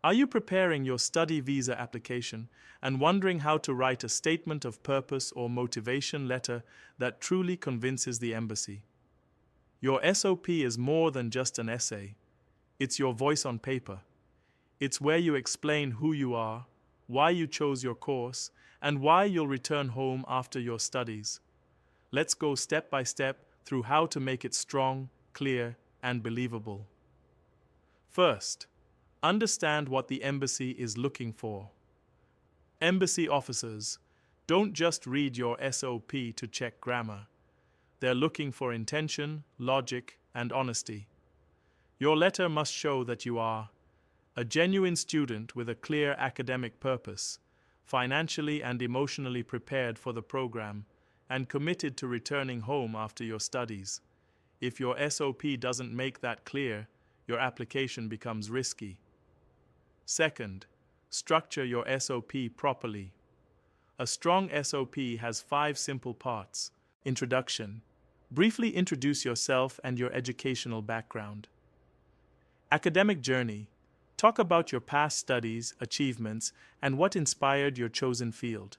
Are you preparing your study visa application and wondering how to write a statement of purpose or motivation letter that truly convinces the embassy? Your SOP is more than just an essay. It's your voice on paper. It's where you explain who you are, why you chose your course, and why you'll return home after your studies. Let's go step by step through how to make it strong, clear, and believable. First, understand what the embassy is looking for. Embassy officers don't just read your SOP to check grammar. They're looking for intention, logic, and honesty. Your letter must show that you are a genuine student with a clear academic purpose, financially and emotionally prepared for the program, and committed to returning home after your studies. If your SOP doesn't make that clear, your application becomes risky. Second, structure your SOP properly. A strong SOP has 5 simple parts. Introduction. Briefly introduce yourself and your educational background. Academic journey. Talk about your past studies, achievements, and what inspired your chosen field.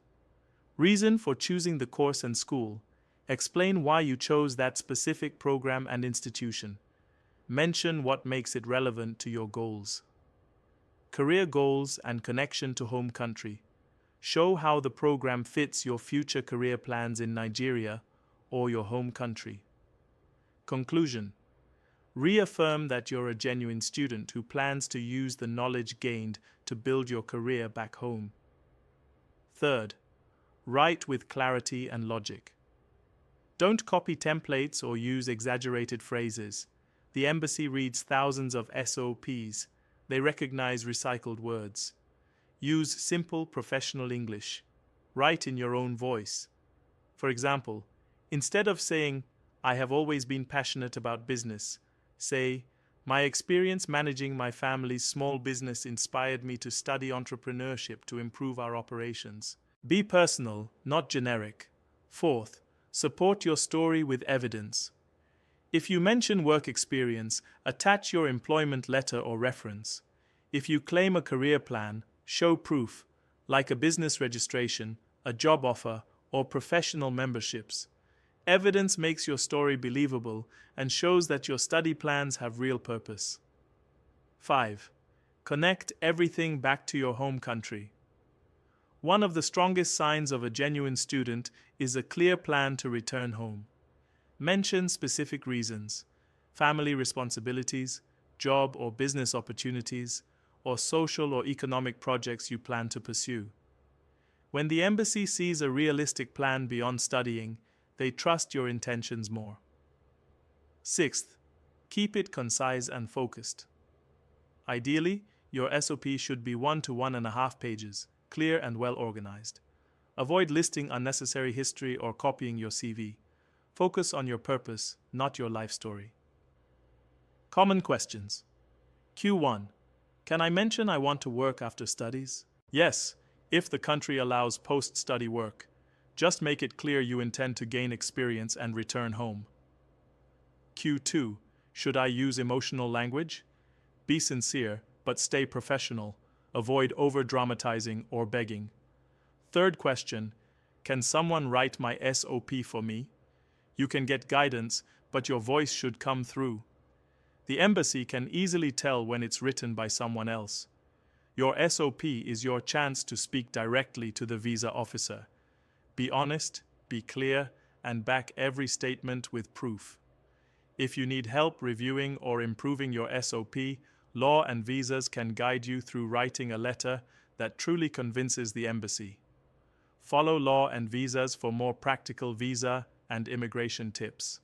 Reason for choosing the course and school. Explain why you chose that specific program and institution. Mention what makes it relevant to your goals. Career goals and connection to home country. Show how the program fits your future career plans in Nigeria or your home country. Conclusion. Reaffirm that you're a genuine student who plans to use the knowledge gained to build your career back home. Third, write with clarity and logic. Don't copy templates or use exaggerated phrases. The embassy reads thousands of SOPs. They recognize recycled words. Use simple professional English. Write in your own voice. For example, instead of saying, "I have always been passionate about business," say, "My experience managing my family's small business inspired me to study entrepreneurship to improve our operations." Be personal, not generic. Fourth, support your story with evidence. If you mention work experience, attach your employment letter or reference. If you claim a career plan, show proof, like a business registration, a job offer, or professional memberships. Evidence makes your story believable and shows that your study plans have real purpose. 5. Connect everything back to your home country. One of the strongest signs of a genuine student is a clear plan to return home. Mention specific reasons, family responsibilities, job or business opportunities, or social or economic projects you plan to pursue. When the embassy sees a realistic plan beyond studying, they trust your intentions more. Sixth, keep it concise and focused. Ideally, your SOP should be 1 to 1.5 pages, clear and well organized. Avoid listing unnecessary history or copying your CV. Focus on your purpose, not your life story. Common questions. Q1. Can I mention I want to work after studies? Yes, if the country allows post-study work. Just make it clear you intend to gain experience and return home. Q2. Should I use emotional language? Be sincere, but stay professional. Avoid over-dramatizing or begging. Third question. Can someone write my SOP for me? You can get guidance, but your voice should come through. The embassy can easily tell when it's written by someone else. Your SOP is your chance to speak directly to the visa officer. Be honest, be clear, and back every statement with proof. If you need help reviewing or improving your SOP, Law and Visas can guide you through writing a letter that truly convinces the embassy. Follow Law and Visas for more practical visa and immigration tips.